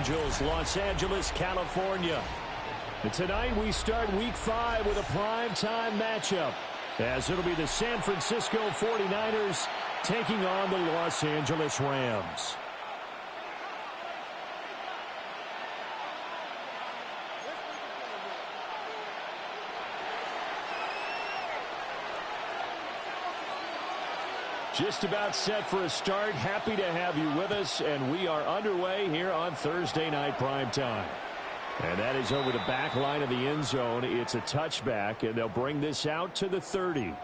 Angels, Los Angeles, California. And tonight we start Week 5 with a primetime matchup, as it'll be the San Francisco 49ers taking on the Los Angeles Rams. Just about set for a start. Happy to have you with us, and we are underway here on Thursday Night Primetime. And that is over the back line of the end zone. It's a touchback, and they'll bring this out to the 30.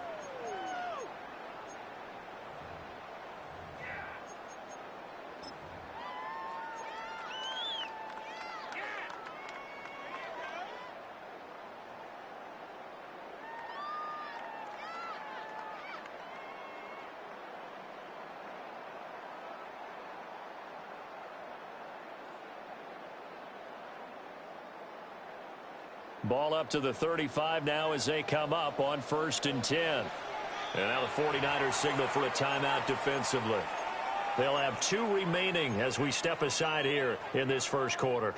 Ball up to the 35 now as they come up on 1st and 10. And now the 49ers signal for a timeout defensively. They'll have 2 remaining as we step aside here in this first quarter.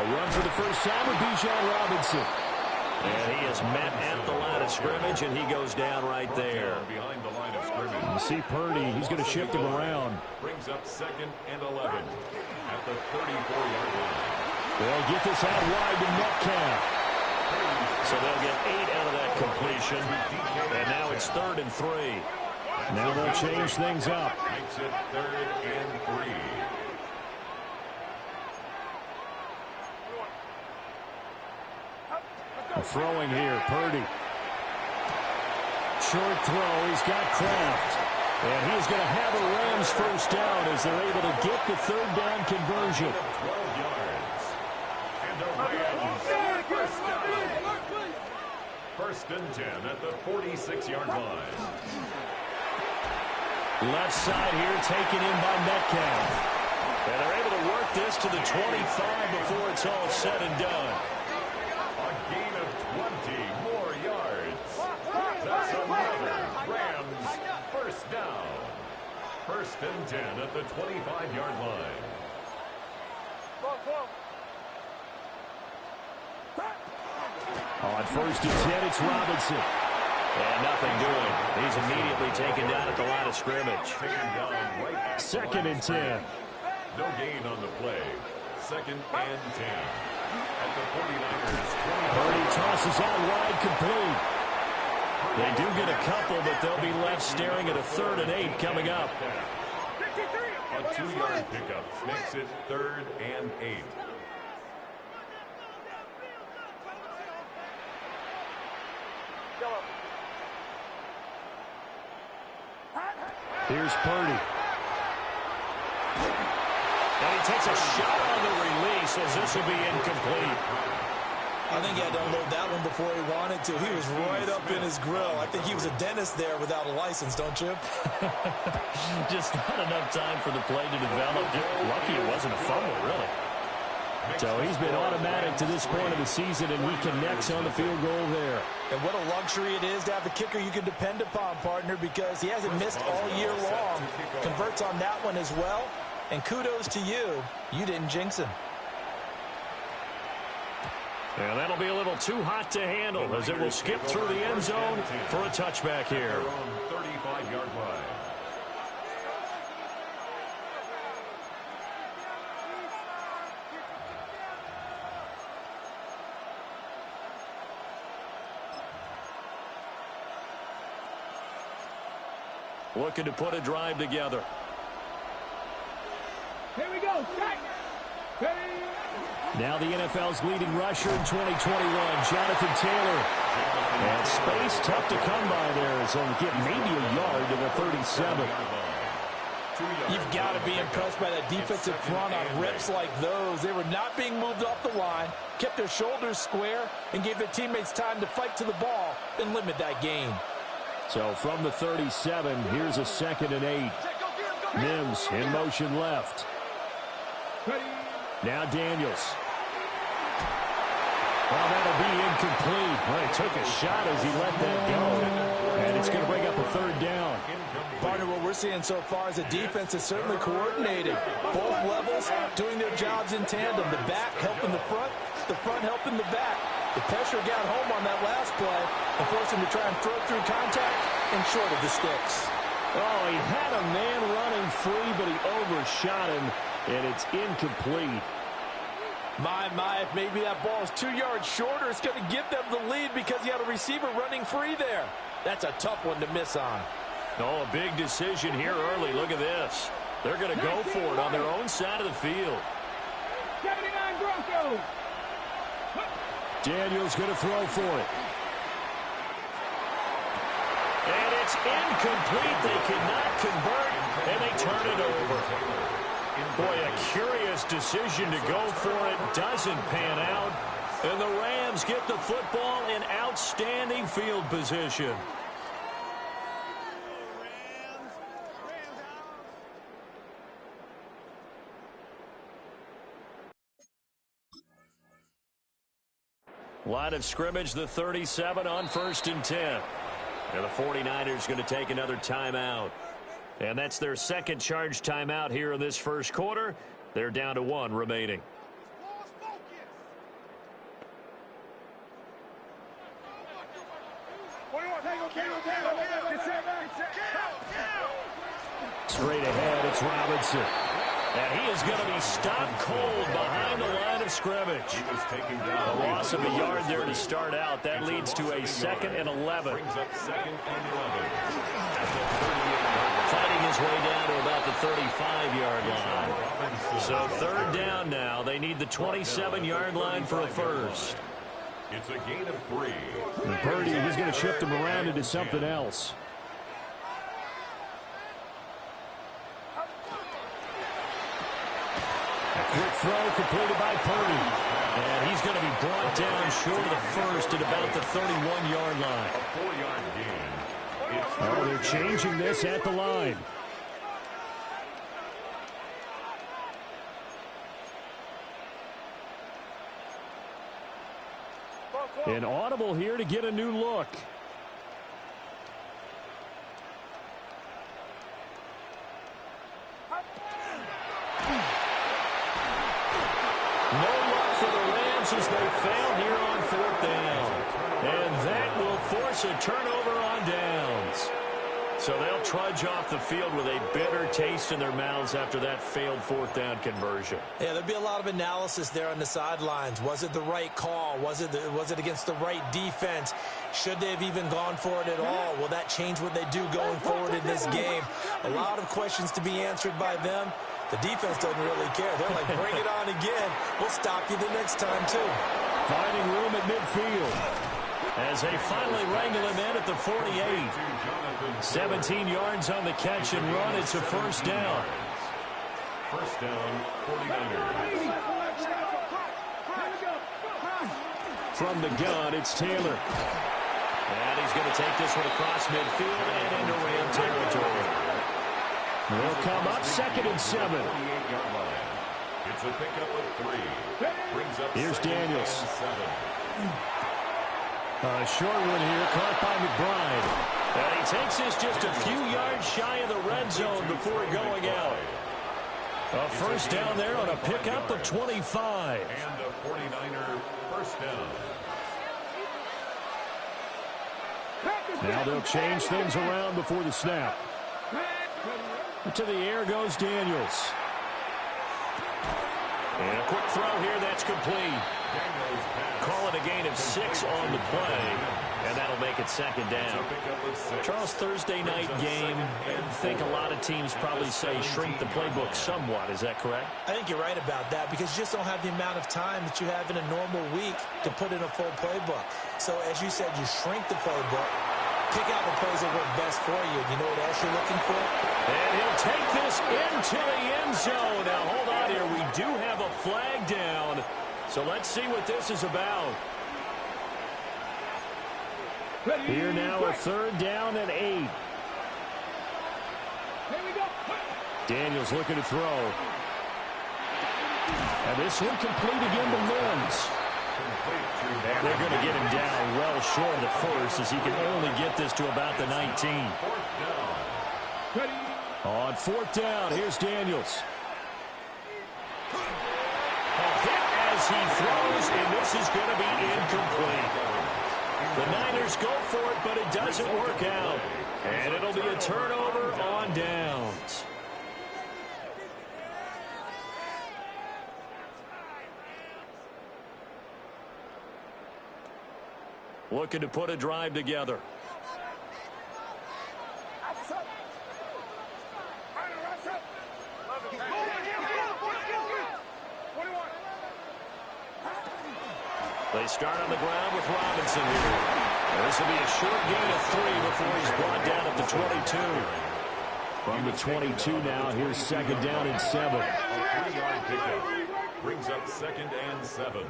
Run for the first time with Bijan Robinson. And he is met at the line of scrimmage, and he goes down right there. Behind the line of scrimmage. You see Purdy, he's going to shift him around. Brings up 2nd and 11 at the 34-yard line. They'll get this out wide to Metcalf. So they'll get 8 out of that completion. And now it's 3rd and 3. Now they'll change things up. Makes it 3rd and 3. Throwing here, Purdy. Short throw, he's got Kraft. And he's going to have a Rams first down as they're able to get the 3rd down conversion. 12 yards. And the Rams first down. 1st and 10 at the 46-yard line. Left side here taken in by Metcalf. And they're able to work this to the 25 before it's all said and done. A gain of 20 more yards. That's another Rams first down. 1st and 10 at the 25-yard line. On 1st and 10, it's Robinson. And nothing doing. He's immediately taken down at the line of scrimmage. 2nd and 10. No gain on the play. 2nd and 10. At the 49ers. Purdy tosses out wide, complete. They do get a couple, but they'll be left staring at a 3rd and 8 coming up. A 2-yard pickup makes it 3rd and 8. Here's Purdy. And he takes a shot on the release as this will be incomplete. I think he had to unload that one before he wanted to. He was right up in his grill. I think he was a dentist there without a license, don't you? Just not enough time for the play to develop. Just lucky it wasn't a fumble, really. So he's been automatic to this point of the season, and he connects on the field goal there. And what a luxury it is to have a kicker you can depend upon, partner, because he hasn't missed all year long. Converts on that one as well. And kudos to you. You didn't jinx him. And that'll be a little too hot to handle as it will skip through the end zone for a touchback here. 35-yard line. Looking to put a drive together. Here we go. Now the NFL's leading rusher in 2021, Jonathan Taylor. And space tough to come by there, so he'll get maybe a yard to the 37. You've got to be impressed by that defensive front on reps like those. They were not being moved off the line, kept their shoulders square, and gave their teammates time to fight to the ball and limit that gain. So from the 37, here's a 2nd and 8. Mims in motion left. Now Daniels. Well, that'll be incomplete. Well, he took a shot as he let that go. And it's going to bring up a third down. Partner, what we're seeing so far is the defense is certainly coordinated. Both levels doing their jobs in tandem. The back helping the front helping the back. The pressure got home on that last play and forced him to try and throw through contact and short of the sticks. Oh, he had a man running free, but he overshot him, and it's incomplete. My, if maybe that ball is 2 yards shorter, it's going to give them the lead because he had a receiver running free there. That's a tough one to miss on. Oh, a big decision here early. Look at this. They're going to go for it on their own side of the field. 79 Broncos. Daniels going to throw for it. And it's incomplete. They cannot convert, and they turn it over. Boy, a curious decision to go for it. Doesn't pan out. And the Rams get the football in outstanding field position. Line of scrimmage, the 37 on 1st and 10. And the 49ers going to take another timeout. And that's their second charge timeout here in this first quarter. They're down to 1 remaining. Straight ahead, it's Robinson. And he is going to be stopped cold behind the line of scrimmage. A loss of a yard there to start out. That leads to a 2nd and 11. Fighting his way down to about the 35-yard line. So 3rd down now. They need the 27-yard line for a first. It's a gain of 3. And Purdy, he's going to shift him around into something else. Quick throw completed by Purdy. And he's going to be brought down short of the first at about the 31-yard line. A 4-yard gain. Oh, they're changing this at the line. An audible here to get a new look. No luck for the Rams as they fail here on 4th down. And that will force a turnover on downs. So they'll trudge off the field with a bitter taste in their mouths after that failed 4th down conversion. Yeah, there'll be a lot of analysis there on the sidelines. Was it the right call? Was it against the right defense? Should they have even gone for it at all? Will that change what they do going forward in this game? A lot of questions to be answered by them. The defense doesn't really care. They're like, bring it on again. We'll stop you the next time, too. Finding room at midfield as they finally wrangle him in at the 48. 17 yards on the catch and run. It's a 1st down. 1st down, 49ers. From the gun, it's Taylor. And he's going to take this one across midfield and into Ram territory. They'll come up 2nd and 7. It's a pickup of 3. Brings up Here's Daniels. A short one here, caught by McBride. And he takes this just a few yards shy of the red zone before going out. A 1st down there on a pickup of 25. And a 49er 1st down. Now they'll change things around before the snap. To the air goes Daniels. And a quick throw here, that's complete. Call it a gain of 6 on the play, and that'll make it 2nd down. Charles, Thursday night game, I think a lot of teams probably say shrink the playbook somewhat. Is that correct? I think you're right about that because you just don't have the amount of time that you have in a normal week to put in a full playbook. So as you said, you shrink the playbook, pick out the plays that work best for you. You know what else you're looking for? And he'll take this into the end zone. Now, hold on here. We do have a flag down. So let's see what this is about. Here now, a 3rd down and 8. Daniels looking to throw. And this one complete again to Mims. They're going to get him down well short of the first as he can only get this to about the 19. On fourth down, here's Daniels. A hit as he throws, and this is going to be incomplete. The Niners go for it, but it doesn't work out. And it'll be a turnover on downs. Looking to put a drive together. They start on the ground with Robinson here. This will be a short gain of 3 before he's brought down at the 22. From the 22 now, here's second down and 7. A 3-yard pickup brings up second and 7.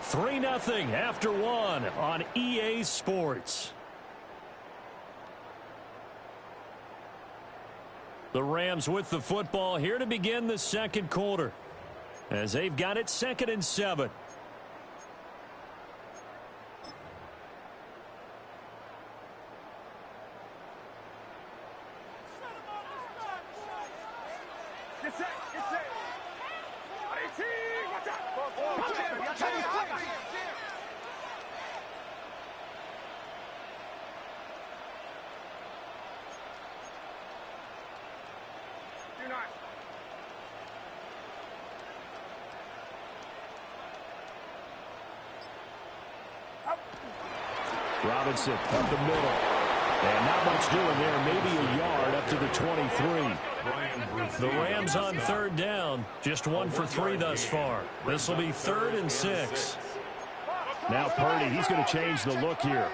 Three 3-0 after 1 on EA Sports. The Rams with the football here to begin the second quarter as they've got it second and 7. Robinson up the middle. And not much doing there. Maybe a yard up to the 23. The Rams on third down. Just 1 for 3 thus far. This will be 3rd and 6. Now Purdy, he's going to change the look here.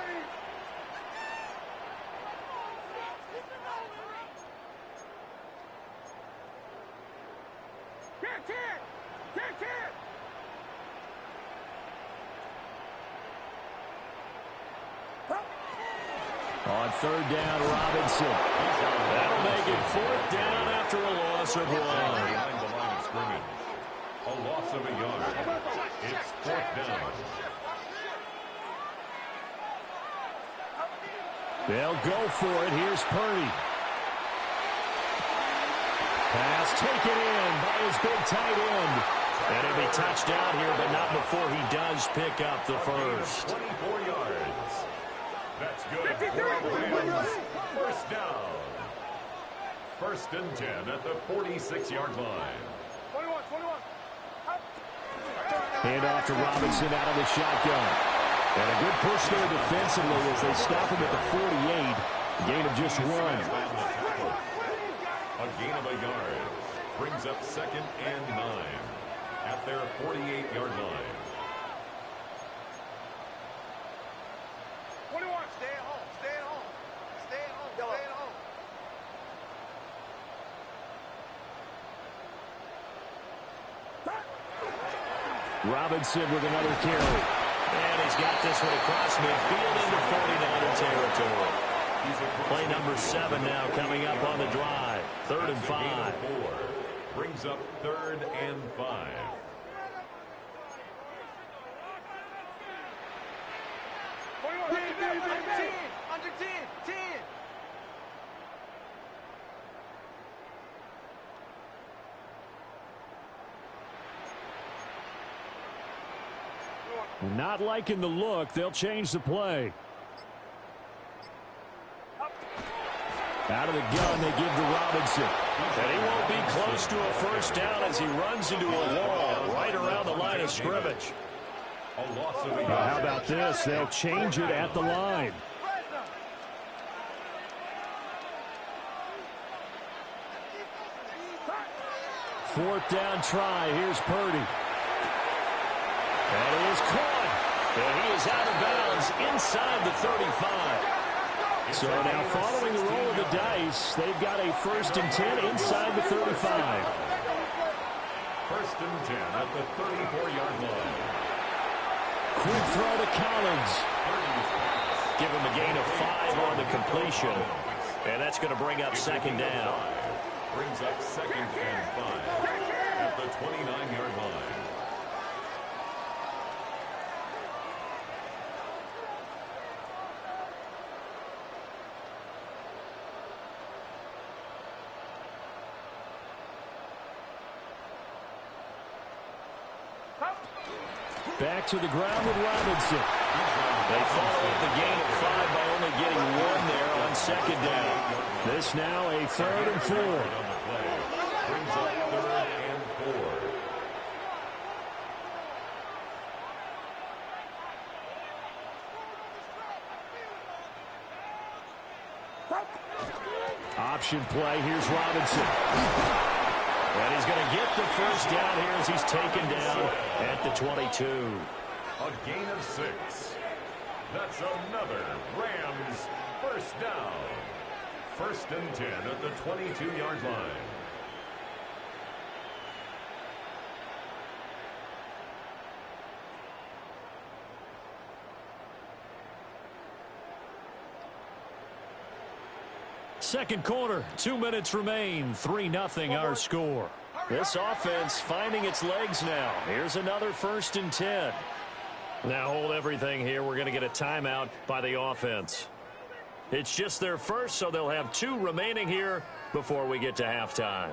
On third down, Robinson. That'll make it 4th down after a loss of 1. Behind the line of scrimmage. A loss of a yard. It's 4th down. They'll go for it. Here's Purdy. Pass taken in by his big tight end. And he'll be touched out here, but not before he does pick up the first. 24 yards. That's good for the Rams. 1st down. 1st and 10 at the 46-yard line. 21. Hand off to Robinson out of the shotgun. And a good push there defensively as they stop him at the 48. Gain of just 1. A gain of a yard. Brings up 2nd and 9 at their 48-yard line. 21. Stay at home. Stay at home. Stay at home. Stay at home. Robinson with another carry. And he's got this one across midfield into 49er territory. Play number 7 now coming up on the drive. 3rd and 5. Brings up 3rd and 5. Under 10. Not liking the look. They'll change the play. Out of the gun, they give to Robinson. And he won't be close to a 1st down as he runs into a wall right around the line of scrimmage. How about this? They'll change it at the line. Fourth down try. Here's Purdy. And he is caught. And he is out of bounds inside the 35. So now following the roll of the dice, they've got a 1st and 10 inside the 35. First and 10 at the 34-yard line. Quick throw to Collins. Give him a gain of 5 on the completion. And that's going to bring up second down. Brings up second and 5 at the 29-yard line. Back to the ground with Robinson. They follow up the gain of 5 by only getting 1 there on second down. This now a 3rd and 4. Brings up 3rd and 4. Option play. Here's Robinson. And he's going to get the first down here as he's taken down at the 22. A gain of 6. That's another Rams first down. First and 10 at the 22-yard line. Second quarter, 2 minutes remain. 3-0 our score. This offense finding its legs now. Here's another 1st and 10. Now hold everything here. We're going to get a timeout by the offense. It's just their first, so they'll have 2 remaining here before we get to halftime.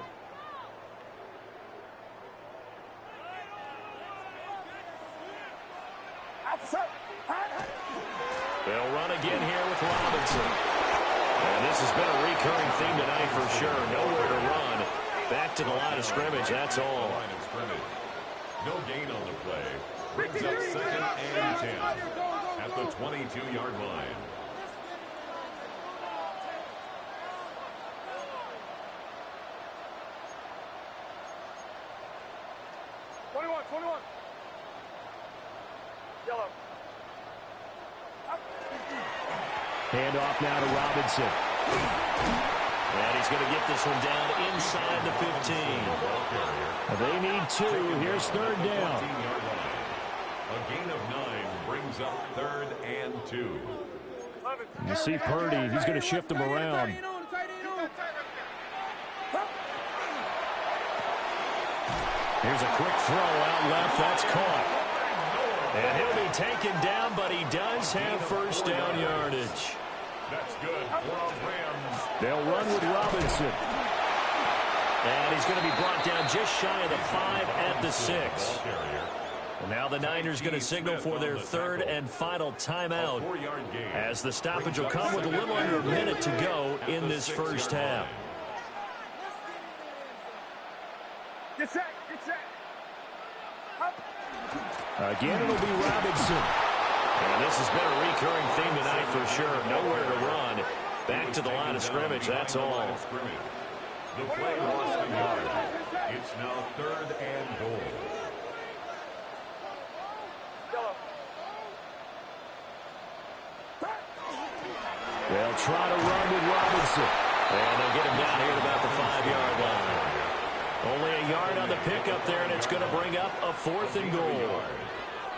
They'll run again here with Robinson. And this has been a recurring theme tonight for sure. Nowhere to run. Back to the line of scrimmage, that's all. No gain on the play. Brings up second and 10 at the 22-yard line. Yellow. Handoff now to Robinson. And he's going to get this one down inside the 15. They need 2. Here's 3rd down. A gain of 9 brings up 3rd and 2. You see Purdy. He's going to shift him around. Here's a quick throw out left. That's caught. And he'll be taken down, but he does have first down yardage. That's good for Rams. They'll run with Robinson. And he's going to be brought down just shy of the 5 at the 6. And now the Niners going to signal for their 3rd and final timeout, as the stoppage will come with a little under a minute to go in this first half. Get set, get set. Again, it'll be Robinson. And this has been a recurring theme tonight for sure. Nowhere to run. Back to the line of scrimmage, that's all. The play lost a yard. It's now 3rd and goal. They'll try to run with Robinson. And they'll get him down here at about the 5-yard line. Only a yard on the pickup there, and it's going to bring up a 4th and goal.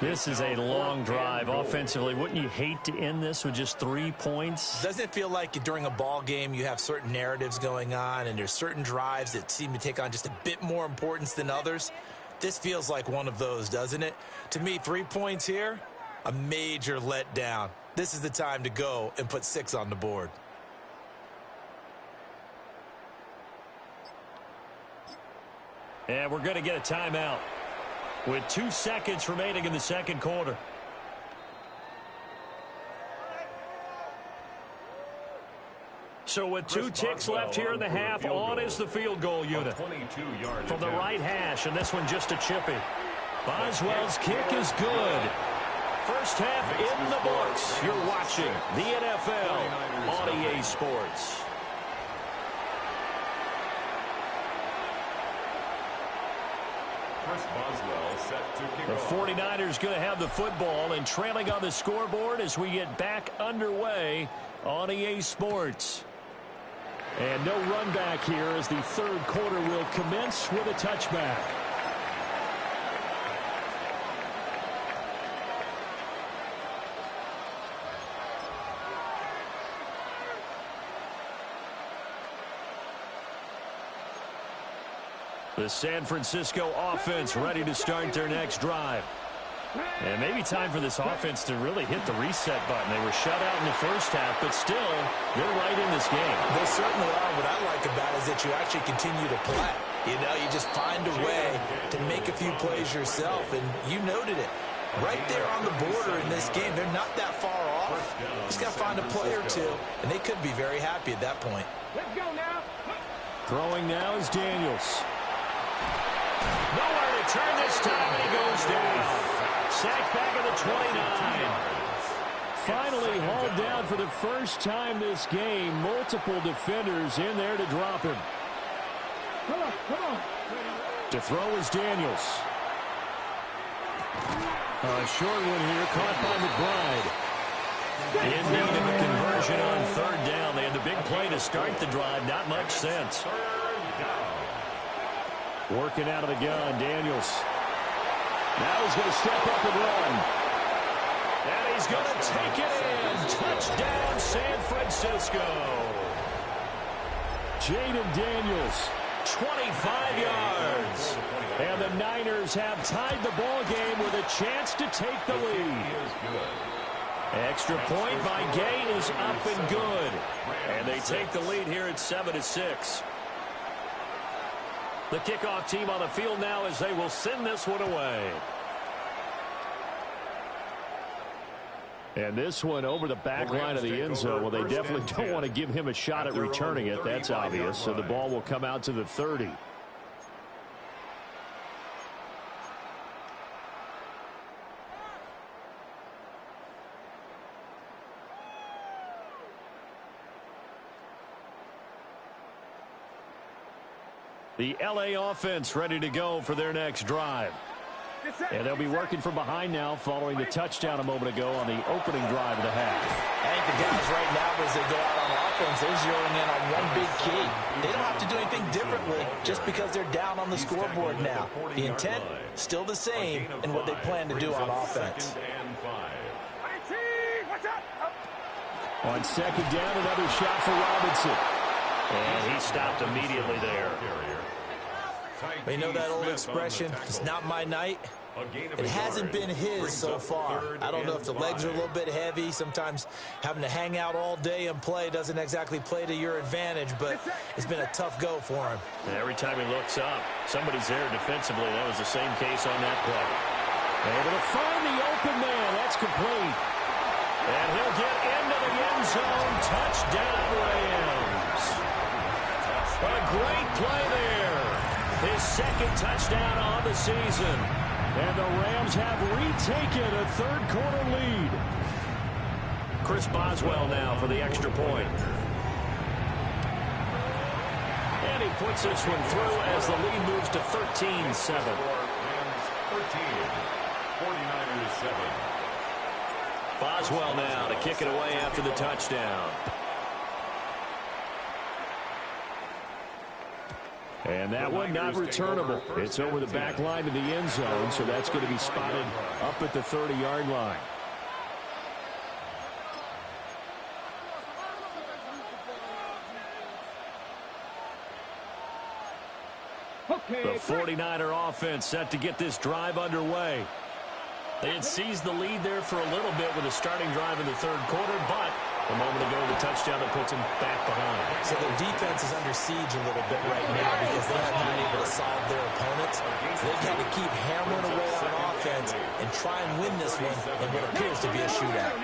This is a long drive offensively. Wouldn't you hate to end this with just 3 points? Doesn't it feel like during a ball game you have certain narratives going on and there's certain drives that seem to take on just a bit more importance than others? This feels like one of those, doesn't it? To me, 3 points here, a major letdown. This is the time to go and put 6 on the board. And we're going to get a timeout with 2 seconds remaining in the second quarter. So with 2 ticks left here in the half, on is the field goal unit from the right hash, and this one just a chippy. Boswell's kick is good. First half in the books. You're watching the NFL on EA Sports. Chris Boswell set to kick The off. 49ers going to have the football and trailing on the scoreboard as we get back underway on EA Sports. And no run back here as the third quarter will commence with a touchback. The San Francisco offense ready to start their next drive. And maybe time for this offense to really hit the reset button. They were shut out in the first half, but still, they're right in this game. They certainly are. What I like about it is that you actually continue to play. You know, you just find a way to make a few plays yourself, and you noted it. Right there on the border in this game, they're not that far off. Just got to find a play or two, and they could be very happy at that point. Let's go now. Throwing now is Daniels. Nowhere to turn this time, and he goes down. Sacked back at the 29. Finally hauled down for the first time this game. Multiple defenders in there to drop him. Come on. To throw is Daniels. A short one here, caught by McBride. In need of a conversion on third down. They had the big play to start the drive. Not much sense. Working out of the gun, Daniels. Now he's going to step up and run. And he's going to take it in. Touchdown, San Francisco. Jaden Daniels, 25 yards. And the Niners have tied the ball game with a chance to take the lead. Extra point by Gay is up and good. And they take the lead here at 7-6. The kickoff team on the field now as they will send this one away. And this one over the back line of the end zone. Well, they definitely don't want to give him a shot at returning it. That's obvious. So the ball will come out to the 30. The LA offense ready to go for their next drive. And they'll be working from behind now following the touchdown a moment ago on the opening drive of the half. I think the guys right now, as they go out on offense, they're zeroing in on one big key. They don't have to do anything differently just because they're down on the scoreboard now. The intent, still the same in what they plan to do on offense. On second down, another shot for Robinson. And he stopped immediately there. But you know that old expression, it's not my night? It hasn't been his so far. I don't know if the legs are a little bit heavy. Sometimes having to hang out all day and play doesn't exactly play to your advantage, but it's been a tough go for him. And every time he looks up, somebody's there defensively. That was the same case on that play. Able to find the open man. That's complete. And he'll get into the end zone. Touchdown, Rams. A great play there. His second touchdown on the season. And the Rams have retaken a third-quarter lead. Chris Boswell now for the extra point. And he puts this one through as the lead moves to 13-7. 13, 49ers 7. Boswell now to kick it away after the touchdown. And that one not returnable. It's over the back line of the end zone, so that's going to be spotted up at the 30-yard line. The 49er offense set to get this drive underway. They had seized the lead there for a little bit with a starting drive in the third quarter, but a moment ago the touchdown that puts them back behind. So their defense is under siege a little bit right now because they have not able to solve their opponents. So they've had to keep hammering away on offense and try and win this one in what appears to be a shootout.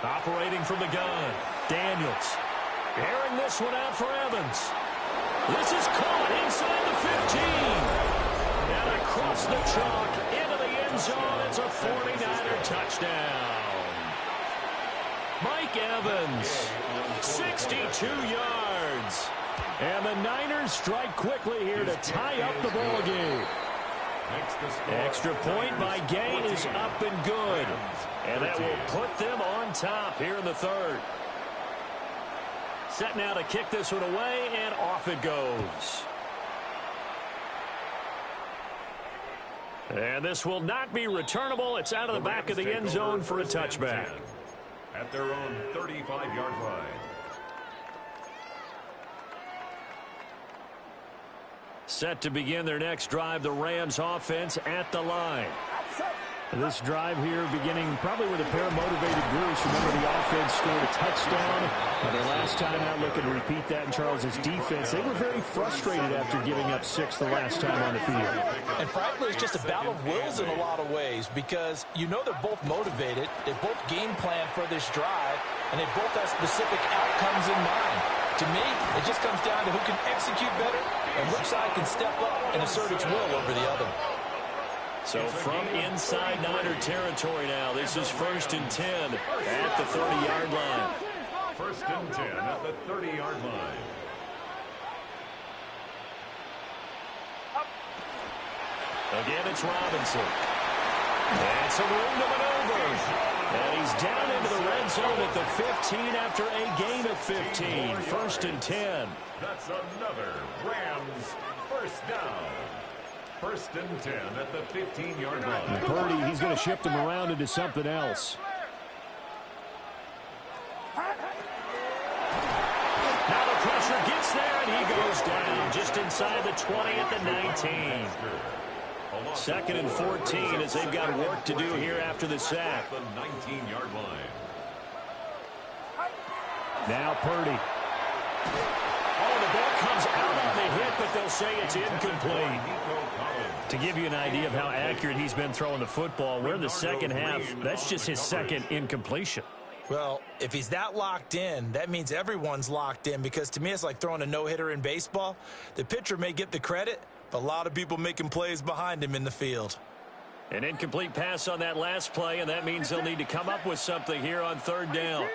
Operating from the gun, Daniels. Airing this one out for Evans. This is caught inside the 15. And across the chalk into the end zone. It's a 49er touchdown. Mike Evans, 62 yards. And the Niners strike quickly here to tie up the ball game. Extra point by Gay is up and good. And that will put them on top here in the third. Set now to kick this one away, and off it goes. And this will not be returnable. It's out of the back of the end zone for a touchback. At their own 35-yard line. Set to begin their next drive, the Rams offense at the line. This drive here beginning probably with a pair of motivated groups. Remember, the offense scored a touchdown. Their last time out, looking to repeat that in Charles's defense. They were very frustrated after giving up 6 the last time on the field. And frankly, it's just a battle of wills in a lot of ways because you know they're both motivated. They both game plan for this drive, and they both have specific outcomes in mind. To me, it just comes down to who can execute better and which side can step up and assert its will over the other. So from inside Niner territory now, this is 1st and 10 at the 30-yard line. 1st and 10 at the 30-yard line. Again, it's Robinson. And some room to maneuver. And he's down into the red zone at the 15 after a gain of 15. 1st and 10. That's another Rams first down. 1st and 10 at the 15-yard line. Purdy, he's going to shift him around into something else. Now the pressure gets there, and he goes down just inside the 20 at the 19. 2nd and 14 as they've got work to do here after the sack. The 19-yard line. Now Purdy. Oh, the ball comes out on the hit, but they'll say it's incomplete. To give you an idea of how accurate he's been throwing the football, we're in the second half. That's just his second incompletion. Well, if he's that locked in, that means everyone's locked in because to me it's like throwing a no-hitter in baseball. The pitcher may get the credit, but a lot of people making plays behind him in the field. An incomplete pass on that last play, and that means they'll need to come up with something here on 3rd down.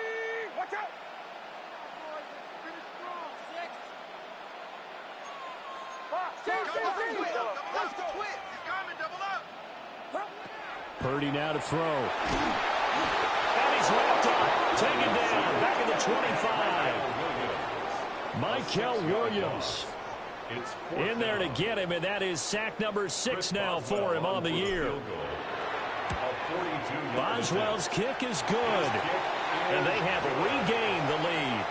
Purdy now to throw. And he's wrapped up, taken down, back at the 25. Mykel Williams in there to get him, and that is sack number 6 now for him on the year. Boswell's kick is good, and they have regained the lead.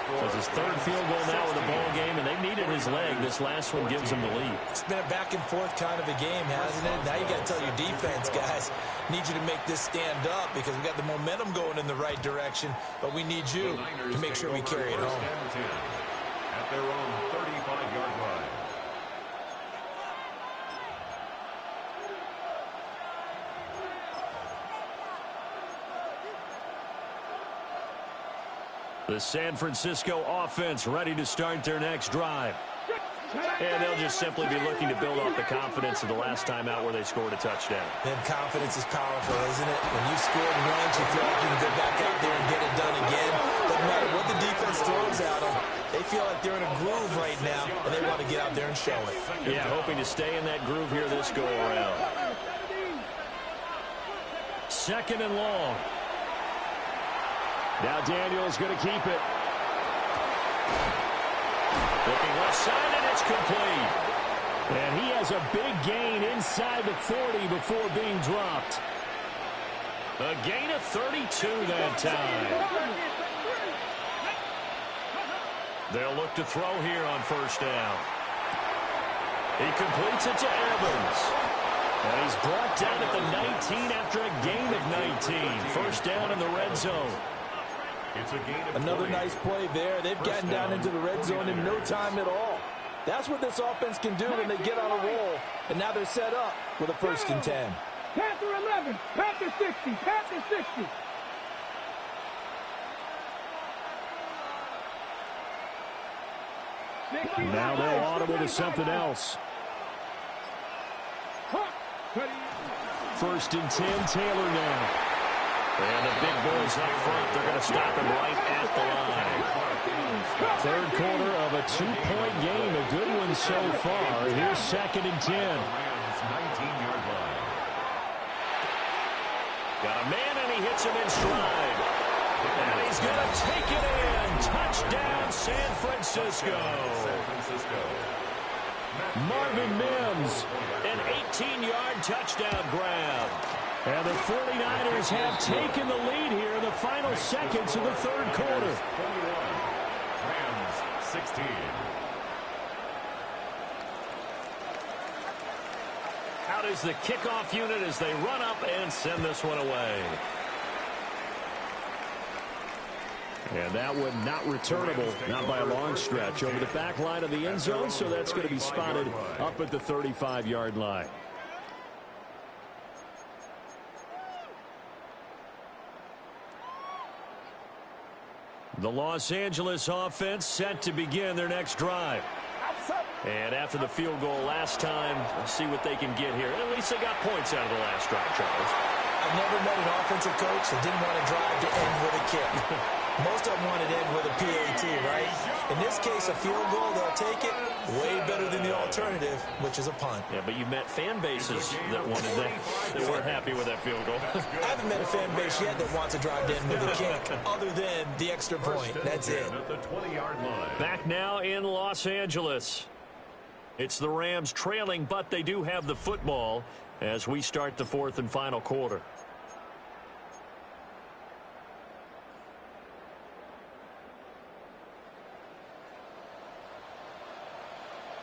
So it's his 3rd field goal now in the ball game, and they needed his leg. This last one gives him the lead. It's been a back-and-forth kind of a game, hasn't it? Now you got to tell your defense, guys, need you to make this stand up because we got the momentum going in the right direction, but we need you to make sure we carry it home. At their own 35-yard line. The San Francisco offense ready to start their next drive. And they'll just simply be looking to build off the confidence of the last time out where they scored a touchdown. And confidence is powerful, isn't it? When you scored once, you feel like you can go back out there and get it done again. Doesn't matter what the defense throws at them. They feel like they're in a groove right now, and they want to get out there and show it. Yeah, hoping to stay in that groove here this go-around. 2nd and long. Now Daniel's going to keep it. Looking left side, and it's complete. And he has a big gain inside the 40 before being dropped. A gain of 32 that time. They'll look to throw here on 1st down. He completes it to Evans. And he's brought down at the 19 after a gain of 19. 1st down in the red zone. It's a gain of Another 20. nice play there. They've gotten down into the red zone in no time at all. That's what this offense can do when they get on a roll. And now they're set up with a 1st and 10. Panther 11, Panther 60, Panther 60. Now they'll audible to something else. 1st and 10, Taylor now. And the big boys up front, they're going to stop him right at the line. 3rd quarter of a 2-point game. A good one so far. Here's 2nd and 10. Rams 19-yard line. Got a man, and he hits him in stride. And he's going to take it in. Touchdown, San Francisco. San Francisco. Marvin Mims, an 18-yard touchdown grab. And the 49ers have taken the lead here in the final seconds of the 3rd quarter. 21. Rams 16. Out is the kickoff unit as they run up and send this one away. And that one not returnable, not by a long stretch, over the back line of the end zone, so that's going to be spotted up at the 35-yard line. The Los Angeles offense set to begin their next drive. And after the field goal last time, let's see what they can get here. At least they got points out of the last drive, Charles. I never met an offensive coach that didn't want to drive to end with a kick. Most of them want to end with a PAT, right? In this case, a field goal, they'll take it. Way better than the alternative, which is a punt. Yeah, but you met fan bases that wanted that. They weren't happy with that field goal. I haven't met a fan base yet that wants to drive to end with a kick, other than the extra point. That's it. At the 20-yard line. Back now in Los Angeles. It's the Rams trailing, but they do have the football as we start the fourth and final quarter.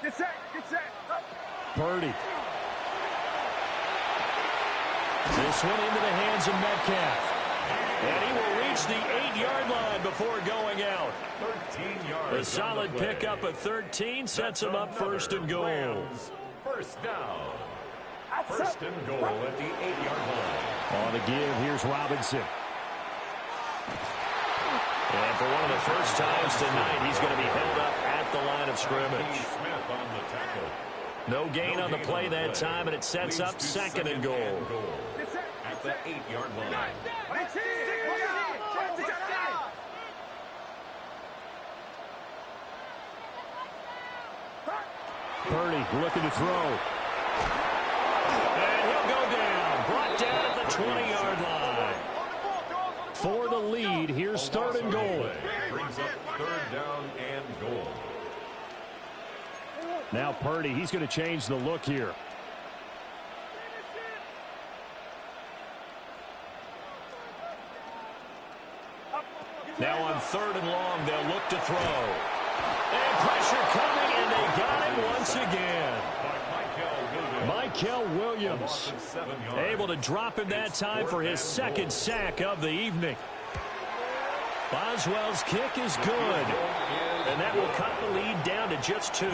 Get set, get set. Purdy. This one into the hands of Metcalf. And he will reach the 8-yard line before going out. 13 yards. A solid pickup of 13 sets him up first and goal. First down. First and goal at the 8-yard line. On the give, here's Robinson. And for one of the first times tonight, he's going to be held up at the line of scrimmage. Smith on the tackle. No gain on the play that time, and it sets up second and goal. At the 8-yard line. Purdy looking to throw. And he'll go down. Brought down at the 20-yard line. For the lead, here's third and goal. Brings up third down and goal. Now Purdy, he's going to change the look here. Now on third and long, they'll look to throw. And pressure coming, and they got him once again. Mykel Williams able to drop him that time for his second sack of the evening. Boswell's kick is good, and that will cut the lead down to just 2.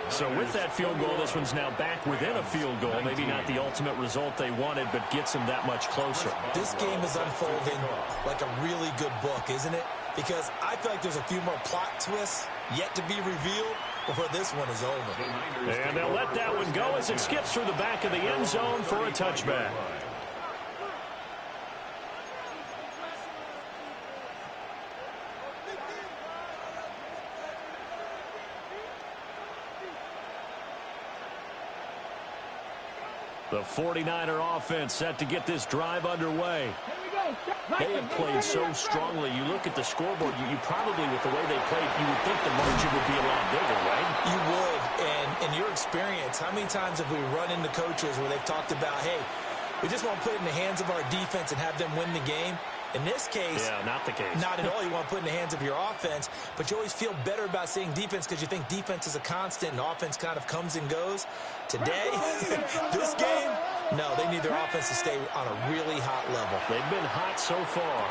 So with that field goal, this one's now back within a field goal. Maybe not the ultimate result they wanted, but gets them that much closer. This game is unfolding like a really good book, isn't it? Because I feel like there's a few more plot twists yet to be revealed before this one is over. And they'll let that one go as it skips through the back of the end zone for a touchback. The 49er offense set to get this drive underway. They have played so strongly. You look at the scoreboard, you probably, with the way they played, you would think the margin would be a lot bigger, right? You would. And in your experience, how many times have we run into coaches where they've talked about, hey, we just want to put it in the hands of our defense and have them win the game? In this case, yeah, not the case. Not at all. You want to put it in the hands of your offense, but you always feel better about seeing defense because you think defense is a constant and offense kind of comes and goes. Today, this game, no, they need their offense to stay on a really hot level. They've been hot so far.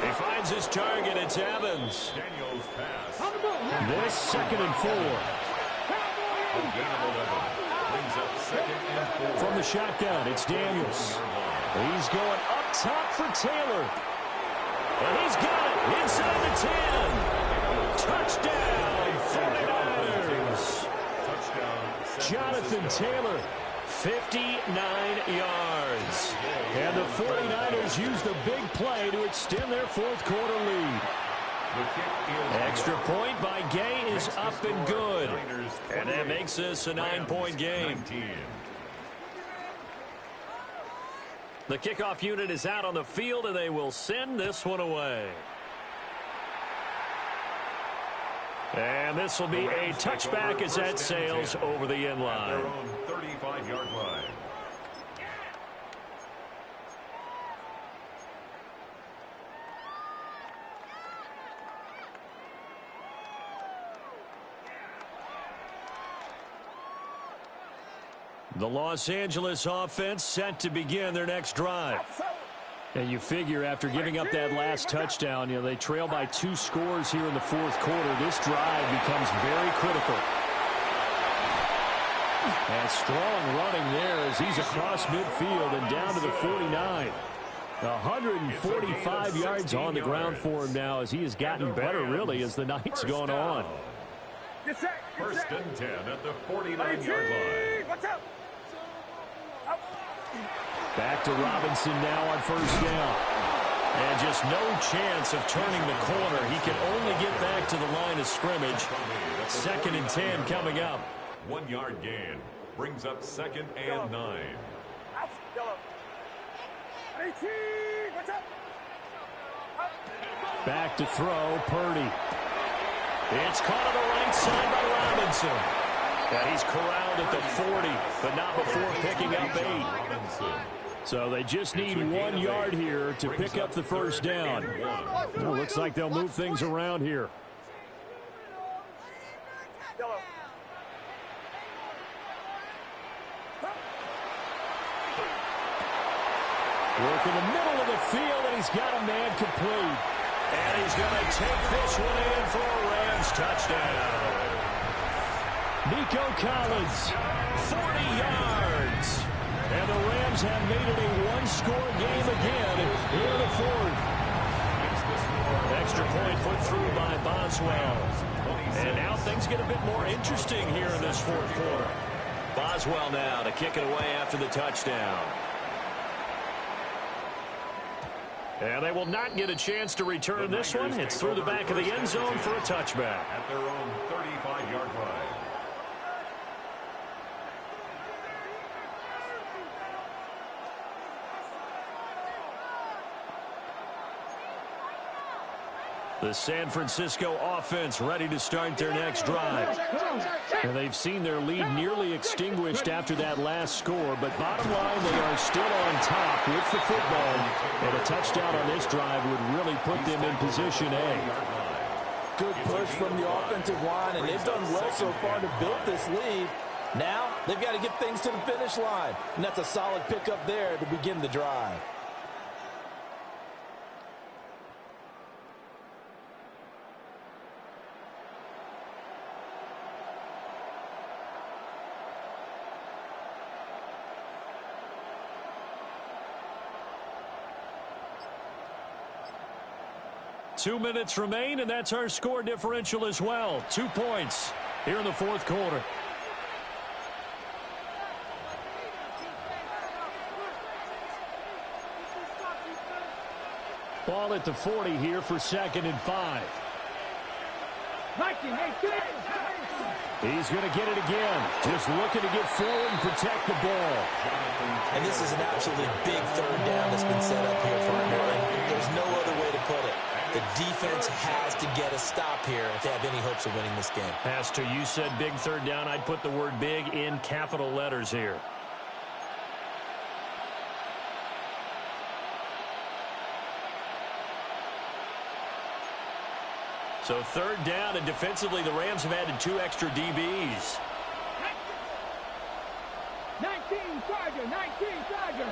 He finds his target. It's Evans. Daniels pass. This second and 4. Brings up second and 4. From the shotgun, it's Daniels. He's going up top for Taylor. And he's got it inside the 10. Touchdown, 49ers. Jonathan Taylor, 59 yards. And the 49ers use the big play to extend their fourth quarter lead. Extra point by Gay is up and good. And that makes this a 9-point game. The kickoff unit is out on the field, and they will send this one away. And this will be a touchback as that sails over the end line. Their own 35-yard line. The Los Angeles offense set to begin their next drive. And you figure after giving up that last touchdown, they trail by 2 scores here in the fourth quarter. This drive becomes very critical. And strong running there as he's across midfield and down to the 49. 145 yards on the ground for him now as he has gotten better, really, as the night's gone on. First and 10 at the 49-yard line. Back to Robinson now on first down. And just no chance of turning the corner. He can only get back to the line of scrimmage. 2nd and 10 coming up. 1-yard gain brings up 2nd and 9. Back to throw, Purdy. It's caught on the right side by Robinson. And he's corralled at the 40, but not before picking up 8. So they just need 1 yard here to pick up the first down. Well, looks like they'll move things around here. Work in the middle of the field, and he's got a man complete. And he's going to take this one in for a Rams touchdown. Nico Collins, 40 yards. And the Rams have made it a one-score game again here in the fourth. Extra point put through by Boswell. And now things get a bit more interesting here in this fourth quarter. Boswell now to kick it away after the touchdown. And they will not get a chance to return this one. It's through the back of the end zone for a touchback. At their own 35-yard line. The San Francisco offense ready to start their next drive. And they've seen their lead nearly extinguished after that last score, but bottom line, they are still on top with the football. And a touchdown on this drive would really put them in position A. Good push from the offensive line, and they've done well so far to build this lead. Now, they've got to get things to the finish line, and that's a solid pickup there to begin the drive. Two minutes remain, and that's our score differential as well. 2 points here in the fourth quarter. Ball at the 40 here for 2nd and 5. He's going to get it again. Just looking to get forward and protect the ball. And this is an absolutely big third down that's been set up here for him. There's no other way to put it. The defense has to get a stop here if they have any hopes of winning this game. Pastor, you said big third down. I'd put the word big in capital letters here. So third down, and defensively, the Rams have added 2 extra DBs. 19 Charger, 19 Charger.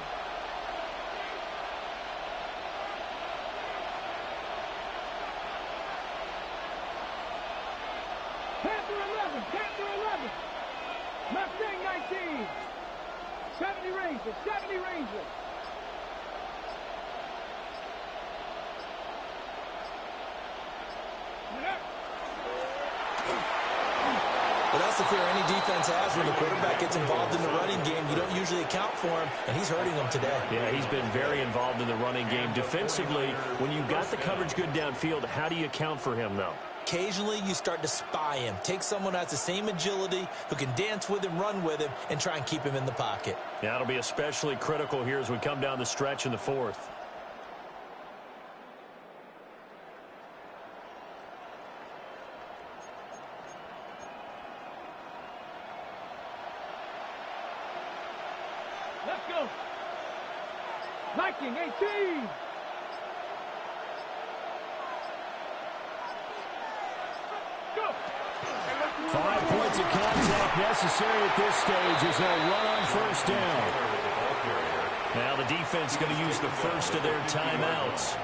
Panther 11. Mustang 19. 70 Rangers, 70 Rangers. Well, that's the fear any defense has when the quarterback gets involved in the running game. You don't usually account for him, and he's hurting them today. Yeah, he's been very involved in the running game. Defensively, when you've got the coverage good downfield, how do you account for him, though? Occasionally, you start to spy him. Take someone who has the same agility, who can dance with him, run with him, and try and keep him in the pocket. Yeah, that'll be especially critical here as we come down the stretch in the fourth. Let's go. Viking 18. Go. 5 points contact necessary at this stage as they'll run on first down. Now the defense going to use the first of their timeouts,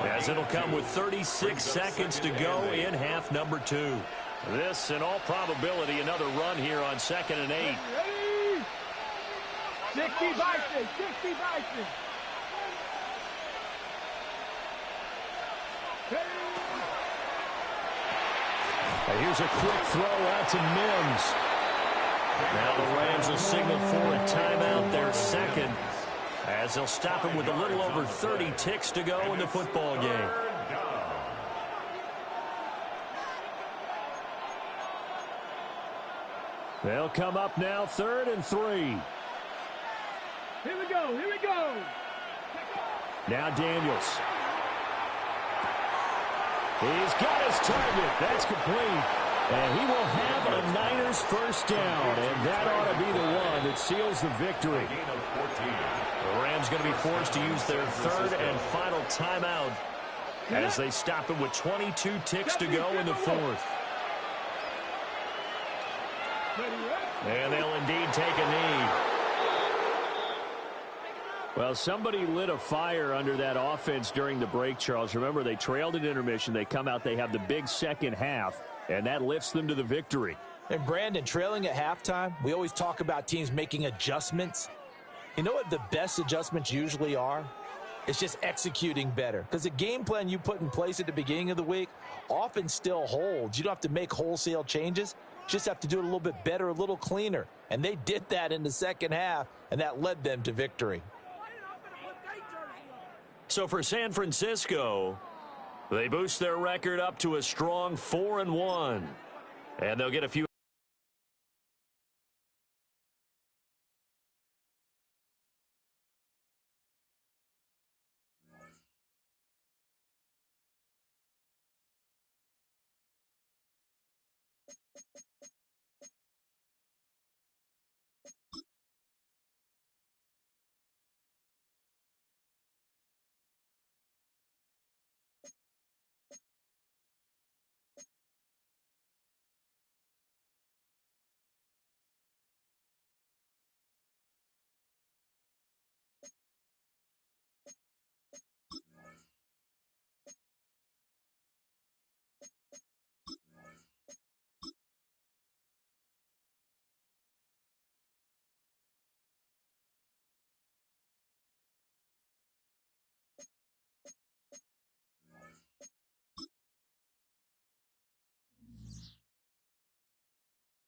as it'll come with 36 seconds to go in half number 2. This, in all probability, another run here on 2nd and 8. 60 Vikings, 60 Vikings. And here's a quick throw out to Mims. Now the Rams will signal for a timeout, their second, as they'll stop him with a little over 30 ticks to go in the football game. They'll come up now, 3rd and 3. Here we go, here we go. Now Daniels. He's got his target. That's complete. And he will have a Niners first down. And that ought to be the one that seals the victory. The Rams going to be forced to use their 3rd and final timeout as they stop him with 22 ticks to go in the 4th. And they'll indeed take a knee. Well, somebody lit a fire under that offense during the break, Charles. Remember, they trailed at intermission. They come out, they have the big second half, and that lifts them to the victory. And, Brandon, trailing at halftime, we always talk about teams making adjustments. You know what the best adjustments usually are? It's just executing better. Because the game plan you put in place at the beginning of the week often still holds. You don't have to make wholesale changes. You just have to do it a little bit better, a little cleaner. And they did that in the second half, and that led them to victory. So for San Francisco, they boost their record up to a strong 4-1. And they'll get a few